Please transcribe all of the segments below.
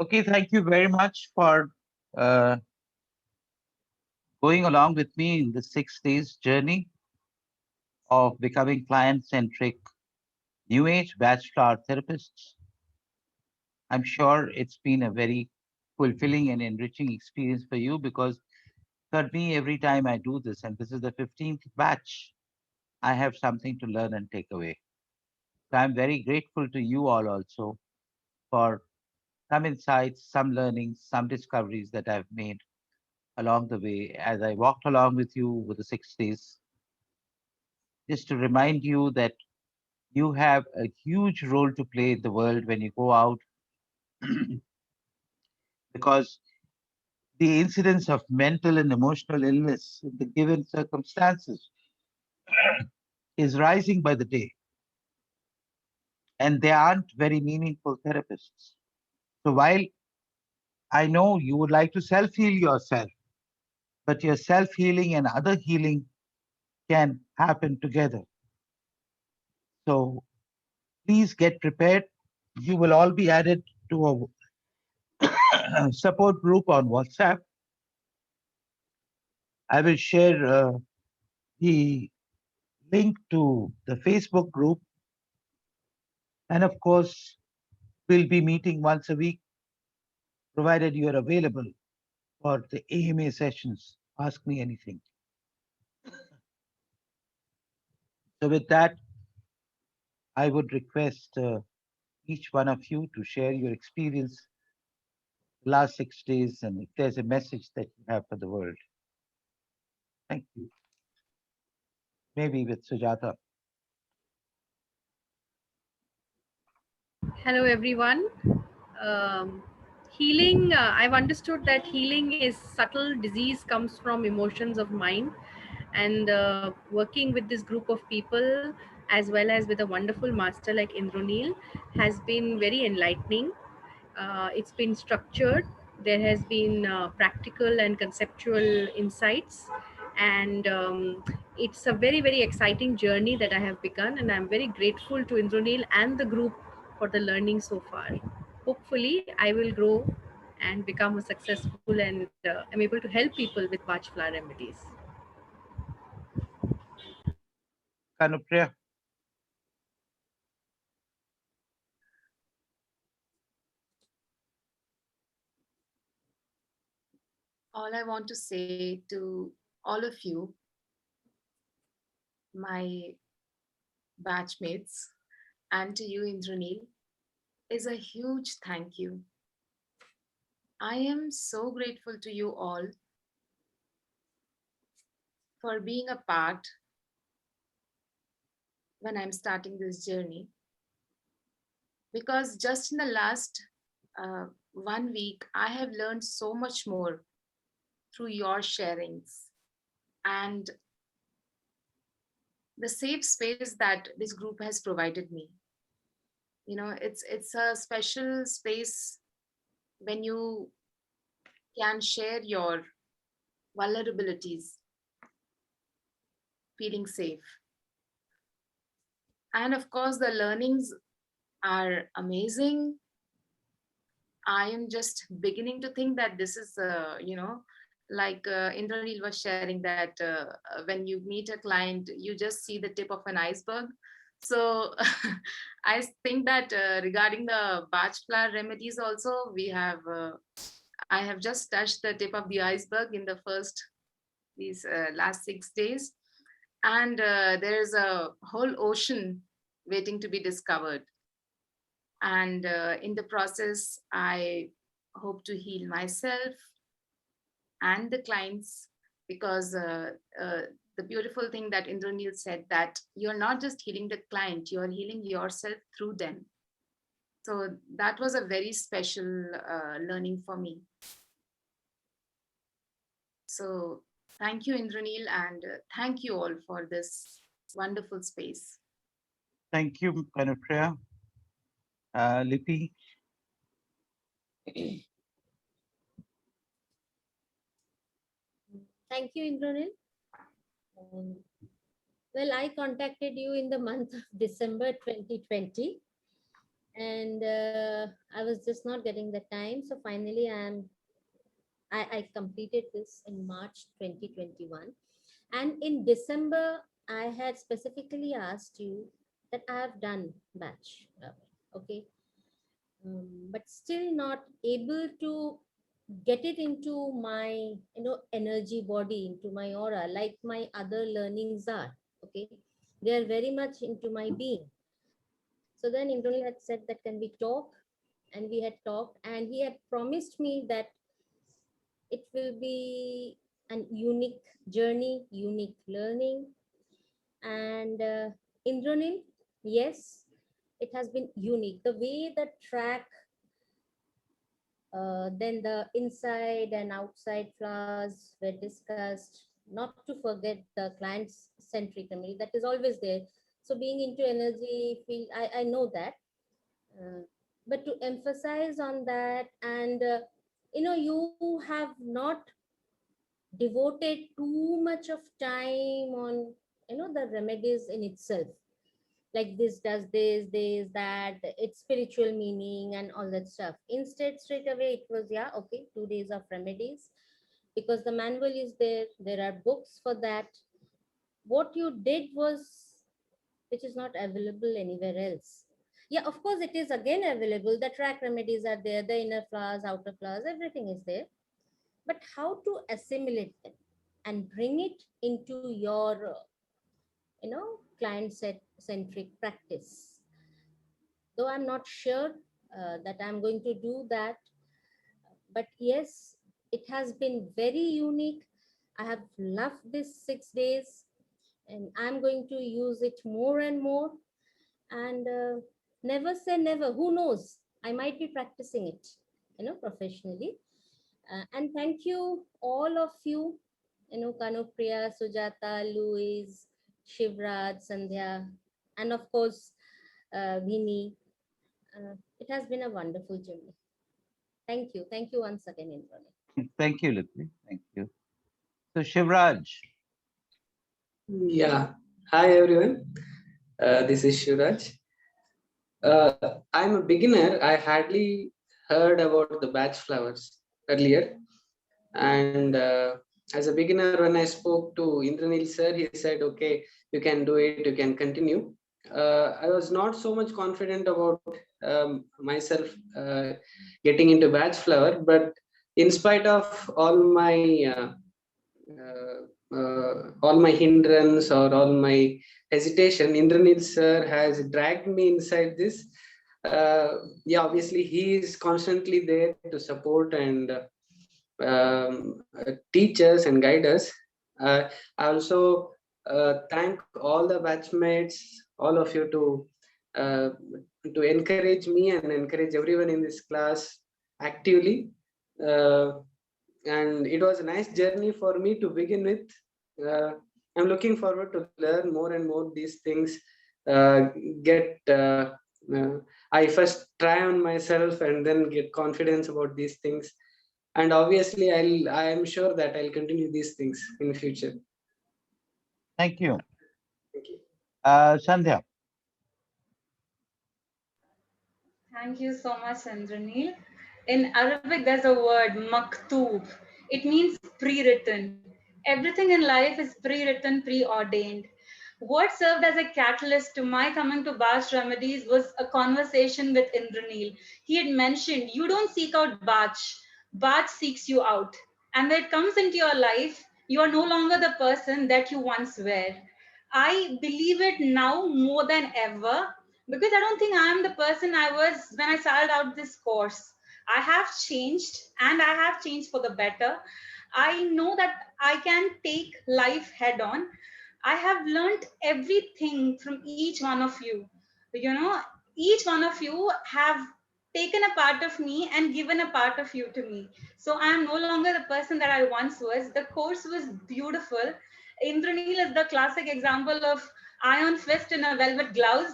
Okay, thank you very much for uh, going along with me in the 6 days journey of becoming client-centric New Age Bachelor therapists. I'm sure it's been a very fulfilling and enriching experience for you because for me, every time I do this, and this is the 15th batch, I have something to learn and take away. So I'm very grateful to you all also for some insights, some learnings, some discoveries that I've made along the way as I walked along with you with the 6 days. Just to remind you that you have a huge role to play in the world when you go out because the incidence of mental and emotional illness in the given circumstances is rising by the day, and there aren't very meaningful therapists. So while I know you would like to self heal yourself, but your self healing and other healing can happen together. So please get prepared. You will all be added to a support group on WhatsApp. I will share the link to the Facebook group. And of course, we'll be meeting once a week, provided you are available for the AMA sessions. Ask me anything. So, with that, I would request each one of you to share your experience the last 6 days and if there's a message that you have for the world. Thank you. Maybe with Sujata. Hello, everyone. Um, Healing, I've understood that healing is subtle disease comes from emotions of mind. And working with this group of people, as well as with a wonderful master like Indranil, has been very enlightening. It's been structured. There has been practical and conceptual insights, and it's a very very exciting journey that I have begun, and I'm very grateful to Indranil and the group for the learning so far. Hopefully, I will grow and become a successful and am able to help people with Bachflower remedies. Kanupriya. All I want to say to all of you, my batchmates, and to you, Indranil, is a huge thank you. I am so grateful to you all for being a part when I'm starting this journey, because just in the last 1 week, I have learned so much more through your sharings and the safe space that this group has provided me. You know, it's a special space when you can share your vulnerabilities, feeling safe. And of course, the learnings are amazing. I am just beginning to think that this is, like Indranil was sharing that when you meet a client, you just see the tip of an iceberg. So I think that regarding the Bach flower remedies also, I have just touched the tip of the iceberg in the these last 6 days. And there's a whole ocean waiting to be discovered. And in the process, I hope to heal myself and the clients, because the beautiful thing that Indranil said, that you're not just healing the client, you're healing yourself through them. So that was a very special learning for me. So thank you, Indranil, and thank you all for this wonderful space. Thank you, Kanupriya. Lipi. Thank you, Indranil. Well, I contacted you in the month of December 2020. and I was just not getting the time. So finally, I completed this in March 2021, and in December I had specifically asked you that I have done batch, okay, but still not able to get it into my energy body, into my aura, like my other learnings are. Okay, they are very much into my being. So then Indranil had said that can we talk, and we had talked, and he had promised me that it will be an unique journey, unique learning. And Indranil, yes, it has been unique. The way the track, then the inside and outside flowers were discussed, not to forget the client centric community that is always there. So being into energy field, I know that. Uh, but to emphasize on that, and you have not devoted too much of time on the remedies in itself, like this does this that, its spiritual meaning and all that stuff. Instead, straight away it was, yeah, okay, 2 days of remedies, because the manual is there, there are books for that. What you did was, which is not available anywhere else. Yeah, of course it is again available, the track remedies are there, the inner flowers, outer flowers, everything is there. But how to assimilate them and bring it into your client centric practice, though I'm not sure that I'm going to do that. But yes, it has been very unique. I have loved this 6 days, and I'm going to use it more and more. And never say never. Who knows? I might be practicing it, professionally. And thank you, all of you, Kanupriya, Sujata, Louise, Shivraj, Sandhya, and of course, Vini. It has been a wonderful journey. Thank you. Thank you once again, Indranil. Thank you, Litvi. Thank you. So, Shivraj, Yeah. Hi everyone. This is Shuraj. I'm a beginner. I hardly heard about the batch flowers earlier, and as a beginner, when I spoke to Indranil sir, he said, "Okay, you can do it. You can continue." I was not so much confident about myself getting into batch flower, but in spite of all my hindrance or all my hesitation, Indranil sir has dragged me inside this. Yeah, obviously he is constantly there to support and teach us and guide us. I also thank all the batchmates, all of you uh, to encourage me and encourage everyone in this class actively. Uh, and it was a nice journey for me to begin with. I'm looking forward to learn more and more these things. Uh, get I first try on myself and then get confidence about these things. And obviously, I am sure that I'll continue these things in the future. thank you. Thank you. Sandhya, Thank you so much, Sandranil. In Arabic, there's a word, maktoob. It means pre-written. Everything in life is pre-written, preordained. What served as a catalyst to my coming to Bach Remedies was a conversation with Indranil. He had mentioned, you don't seek out Bach, Bach seeks you out. And when it comes into your life, you are no longer the person that you once were. I believe it now more than ever because I don't think I'm the person I was when I started out this course. I have changed and I have changed for the better. I know that I can take life head on. I have learned everything from each one of you. You know, each one of you have taken a part of me and given a part of you to me. So I am no longer the person that I once was. The course was beautiful. Indranil is the classic example of iron fist in a velvet gloves.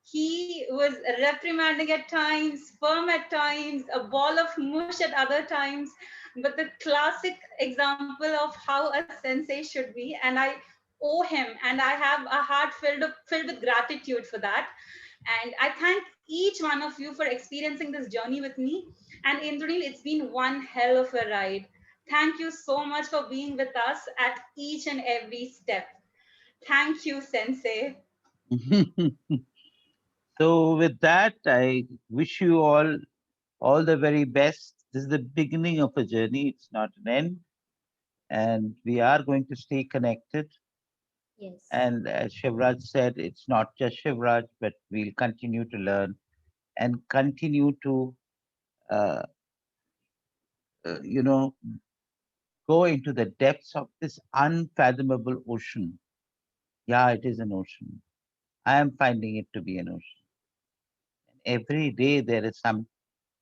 He was reprimanding at times, firm at times, a ball of mush at other times, but the classic example of how a sensei should be. And I owe him, and I have a heart filled with gratitude for that. And I thank each one of you for experiencing this journey with me. And Indranil, it's been one hell of a ride. Thank you so much for being with us at each and every step. Thank you, Sensei. So with that, I wish you all the very best. This is the beginning of a journey. It's not an end. And we are going to stay connected. Yes. And as Shivraj said, it's not just Shivraj, but we'll continue to learn and continue to, uh, you know, go into the depths of this unfathomable ocean. Yeah, it is an ocean. I am finding it to be an ocean. Every day there is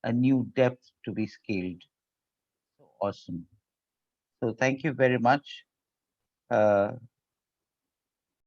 a new depth to be scaled. So awesome. So thank you very much. Uh,